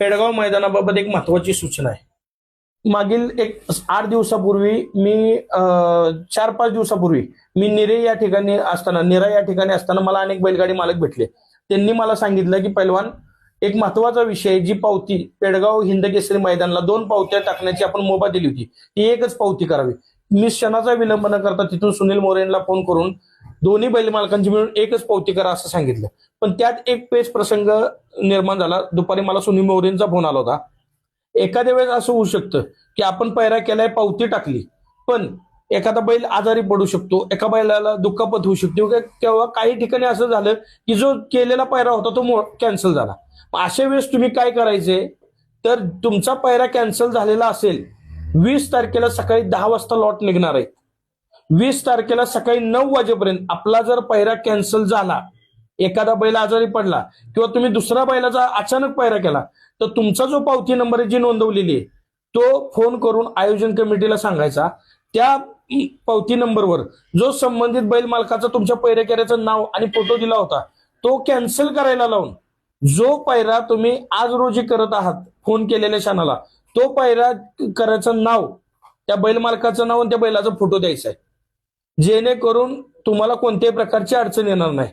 पेडगाव मैदानाबाबत एक महत्वाची सूचना आहे. मागील एक 8 दिवसापूर्वी मी 4-5 दिवसापूर्वी मी निरा या ठिकाणी असताना मला अनेक बैलगाडी मालक भेटले. त्यांनी मला सांगितलं की पैलवान, एक महत्वाचा विषय, जी पावती पेडगाव हिंदकेसरी मैदानाला 2 पावत्या टाकण्याची आपण मुभा दिली होती, ती एकच पावती करावी. मी क्षणाचा विलंब न करता तिथून सुनील मोरेंना फोन करून दोन्ही बैल मालकांची मिळून एकच पावती करा असं सांगितलं. पण त्यात एक पेच प्रसंग निर्माण झाला. दुपारी मला सुनील मोरेंचा फोन आला होता. एखाद्या वेळेस असं होऊ शकतं की आपण पैरा केलाय, पावती टाकली, पण एखादा बैल आजारी पडू शकतो, एका बैलाला दुखापत होऊ शकते, किंवा काही ठिकाणी असं झालं की जो केलेला पैरा होता तो कॅन्सल झाला. अशा वेळेस तुम्ही काय करायचे, तर तुमचा पैरा कॅन्सल झालेला असेल, 20 तारखेला सकाळी 10 वाजता लॉट निघणार आहे. 20 तारखेला सकाळी 9 वाजेपर्यंत आपला जर पैरा कॅन्सल झाला, एखादा बैल आजारी पडला किंवा तुम्ही दुसरा बैलाचा अचानक पैरा केला, तर तुमचा जो पावती नंबर आहे जी नोंदवलेली आहे तो फोन करून आयोजन कमिटीला सांगायचा. त्या पावती नंबरवर जो संबंधित बैल मालकाचा तुमच्या पैरेकऱ्याचं नाव आणि फोटो दिला होता तो कॅन्सल करायला लावून, जो पैरा तुम्ही आज रोजी करत आहात फोन केलेल्या क्षणाला, तो पैरा करायचं नाव, त्या बैल मालकाचं नाव आणि त्या बैलाचा फोटो द्यायचा आहे, जेणेकरून तुम्हाला कोणत्याही प्रकारची अडचण येणार नाही.